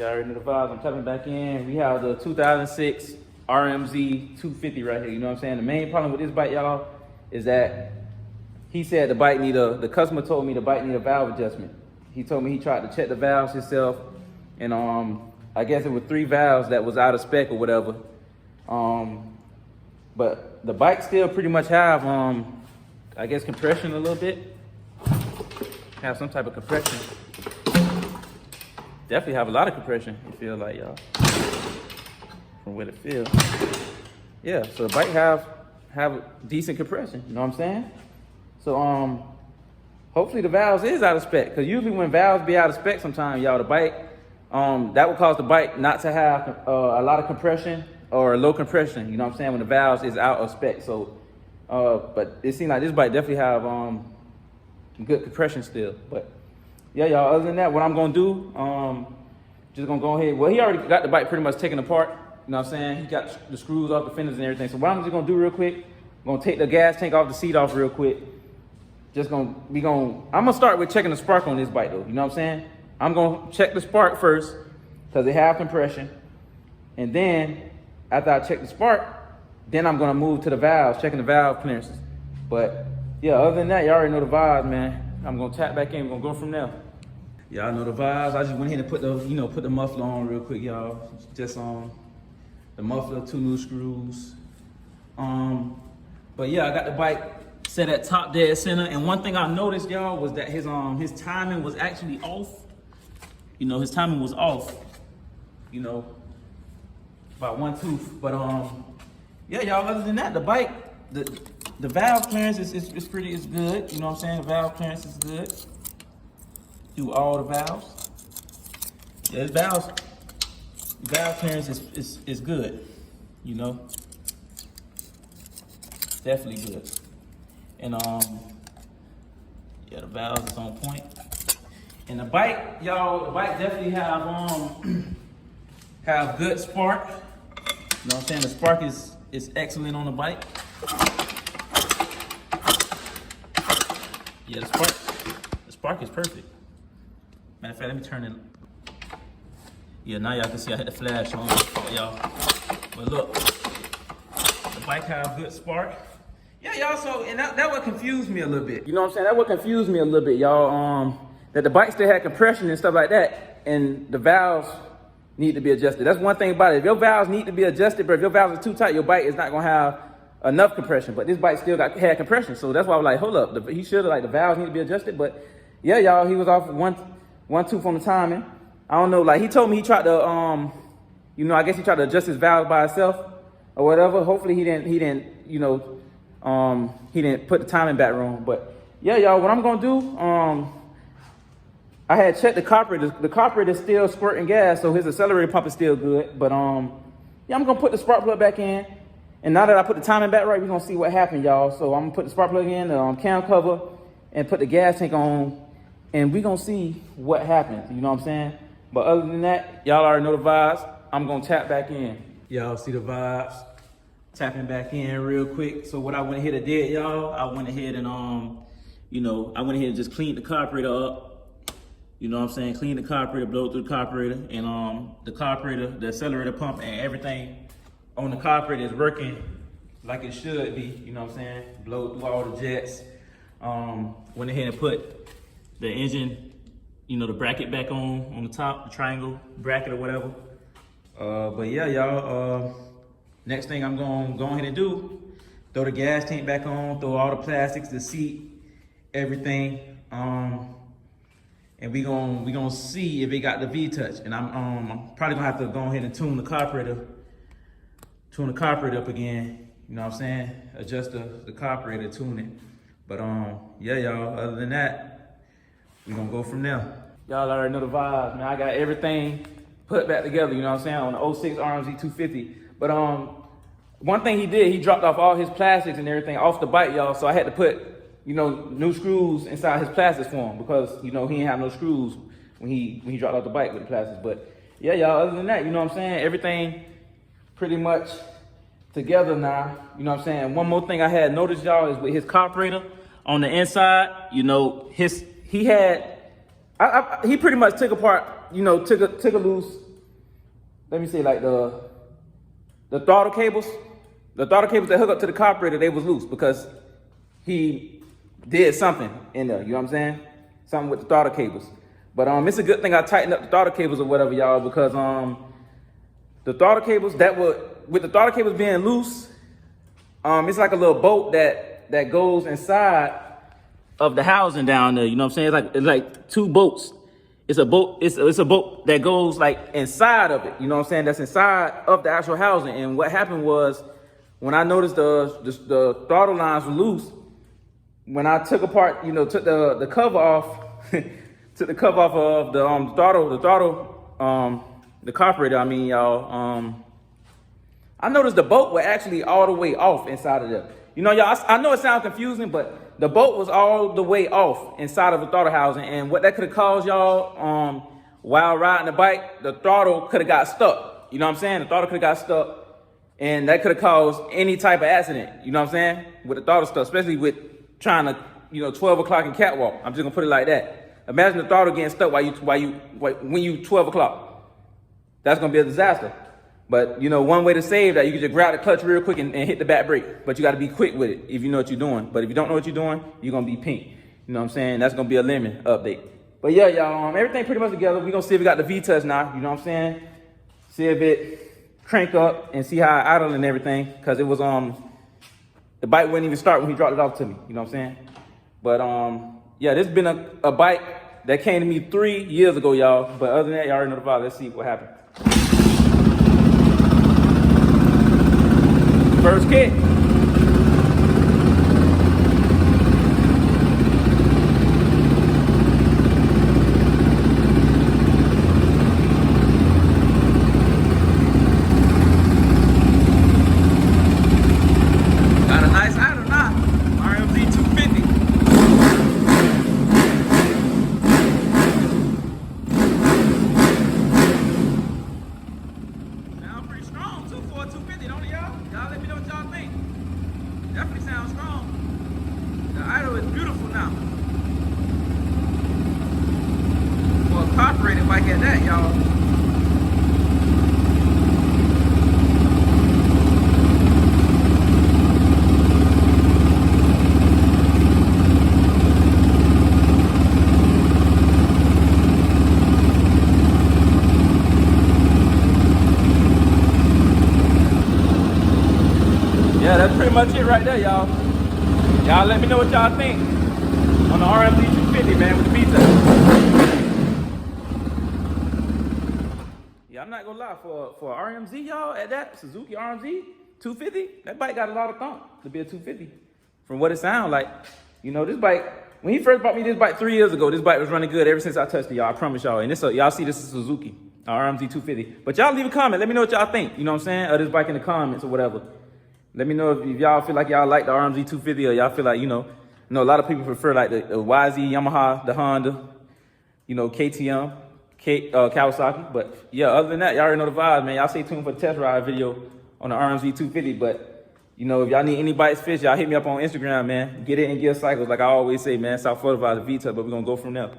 Y'all already know the vibes. I'm tapping back in. We have the 2006 Rmz250 right here. You know what I'm saying? The main problem with this bike, y'all, is that he said the customer told me the bike need a valve adjustment. He told me he tried to check the valves himself, and I guess it was 3 valves that was out of spec or whatever. But the bike still pretty much have, I guess, compression a little bit. Have some type of compression. Definitely have a lot of compression, it feels like, y'all. From what it feels. Yeah, so the bike have decent compression, you know what I'm saying? So hopefully the valves is out of spec, because usually when valves be out of spec sometimes, y'all, the bike, that would cause the bike not to have a lot of compression or low compression, you know what I'm saying, when the valves is out of spec. So, but it seems like this bike definitely have good compression still. But yeah, y'all, other than that, what I'm gonna do, just gonna go ahead. Well, he already got the bike pretty much taken apart, you know what I'm saying? He got the screws off the fenders and everything. So what I'm just gonna do real quick, I'm gonna take the gas tank off the seat off real quick. I'm gonna start with checking the spark on this bike though, you know what I'm saying? I'm gonna check the spark first, because it have compression. And then, after I check the spark, then I'm gonna move to the valves, checking the valve clearances. But yeah, other than that, y'all already know the vibes, man. I'm gonna tap back in, we're gonna go from there. Y'all know the vibes. I just went ahead and put the muffler on real quick, y'all. Just the muffler, 2 new screws. But yeah, I got the bike set at top dead center. And one thing I noticed, y'all, was that his timing was actually off. You know, his timing was off. You know, about 1 tooth. But yeah, y'all. Other than that, the bike, the valve clearance is good. You know what I'm saying? The valve clearance is good. Do all the valves. Yeah, the valve clearance is good. You know, definitely good. And yeah, the valves is on point. And the bike, y'all, the bike definitely have good spark. You know what I'm saying? The spark is excellent on the bike. Yeah, the spark is perfect. Matter of fact, let me turn it. Yeah, now y'all can see I had the flash on, y'all. But look, the bike have good spark. Yeah, y'all, so, and that would confuse me a little bit. You know what I'm saying? That would confuse me a little bit, y'all. That the bike still had compression and stuff like that, and the valves need to be adjusted. That's one thing about it. If your valves need to be adjusted, but if your valves are too tight, your bike is not gonna have enough compression. But this bike still had compression, so that's why I was like, hold up. He should have, like, the valves need to be adjusted. But yeah, y'all, he was off one tooth on the timing. I don't know, like, he told me he tried to, you know, I guess he tried to adjust his valves by himself or whatever. Hopefully he didn't, you know, he didn't put the timing back wrong. But yeah, y'all, what I'm gonna do, I had checked the carburetor. The carburetor is still squirting gas, so his accelerator pump is still good. But yeah, I'm gonna put the spark plug back in. And now that I put the timing back right, we're gonna see what happened, y'all. So I'm gonna put the spark plug in, the cam cover, and put the gas tank on, and we're gonna see what happens, you know what I'm saying? But other than that, y'all already know the vibes. I'm gonna tap back in. Y'all see the vibes. Tapping back in real quick. So what I went ahead and did, y'all, I went ahead and you know, I went ahead and just cleaned the carburetor up. You know what I'm saying? Clean the carburetor, blow through the carburetor, and the carburetor, the accelerator pump, and everything on the carburetor is working like it should be. You know what I'm saying? Blow through all the jets. Went ahead and put the engine, you know, the bracket back on the top, the triangle bracket or whatever. But yeah, y'all, next thing I'm gonna go ahead and do, throw the gas tank back on, throw all the plastics, the seat, everything. And we gonna see if it got the V-touch. And I'm probably gonna have to go ahead and tune the carburetor up again. You know what I'm saying? Adjust the carburetor, tune it. But yeah, y'all, other than that, we gonna go from there. Y'all already know the vibes, man. I got everything put back together, you know what I'm saying, on the 06 Rmz250. But one thing he did, he dropped off all his plastics and everything off the bike, y'all. So I had to put, you know, new screws inside his plastics for him, because, you know, he didn't have no screws when he dropped off the bike with the plastics. But yeah, y'all, other than that, you know what I'm saying, everything pretty much together now, you know what I'm saying. One more thing I had noticed, y'all, is with his carburetor on the inside, you know, he pretty much took apart, you know, took a loose let me say like the throttle cables that hook up to the carburetor, they was loose because he did something in there, you know what I'm saying? Something with the throttle cables. But it's a good thing I tightened up the throttle cables or whatever, y'all, because the throttle cables with the throttle cables being loose, it's like a little bolt that goes inside of the housing down there, you know what I'm saying? It's like two bolts. It's a bolt, it's a bolt that goes like inside of it, you know what I'm saying? That's inside of the actual housing. And what happened was, when I noticed the throttle lines were loose, when I took apart, you know, took the cover off, took the cover off of the carburetor, I mean, y'all, I noticed the bolt was actually all the way off inside of there. You know, y'all, I know it sounds confusing, but the bolt was all the way off inside of the throttle housing. And what that could have caused, y'all, while riding the bike, the throttle could have got stuck. You know what I'm saying? The throttle could have got stuck. And that could have caused any type of accident, you know what I'm saying? With the throttle stuff, especially with trying to, you know, 12 o'clock in catwalk. I'm just gonna put it like that. Imagine the throttle getting stuck when you 12 o'clock. That's gonna be a disaster. But, you know, one way to save that, you can just grab the clutch real quick and hit the back brake. But you gotta be quick with it if you know what you're doing. But if you don't know what you're doing, you're gonna be pink. You know what I'm saying? That's gonna be a lemon update. But yeah, y'all, everything pretty much together. We're gonna see if we got the V-touch now, you know what I'm saying? See if it crank up and see how I idle and everything, because it was the bike wouldn't even start when he dropped it off to me, you know what I'm saying? But yeah, this has been a bike that came to me 3 years ago, y'all. But other than that, y'all already know the vibe. Let's see what happened. First kick. Definitely sounds strong. The idle is beautiful now. For a carbureted bike at that, y'all. Yeah, that's pretty much it right there, y'all. Y'all let me know what y'all think on the Rmz250, man, with the V-touch. Yeah, I'm not gonna lie, for RMZ, y'all, at that Suzuki Rmz250, that bike got a lot of thump to be a 250. From what it sounds like, you know, this bike, when he first bought me this bike 3 years ago, this bike was running good ever since I touched it, y'all. I promise y'all. And this, y'all see this is Suzuki Rmz250. But y'all leave a comment. Let me know what y'all think. You know what I'm saying? Of this bike in the comments or whatever. Let me know if y'all feel like y'all like the Rmz250 or y'all feel like, you know, a lot of people prefer like the YZ, Yamaha, the Honda, you know, KTM, Kawasaki. But yeah, other than that, y'all already know the vibes, man. Y'all stay tuned for the test ride video on the Rmz250. But, you know, if y'all need any bikes fixed, y'all hit me up on Instagram, man. Get it in gear cycles. Like I always say, man, South Florida vibes, V-touch, but we're going to go from there.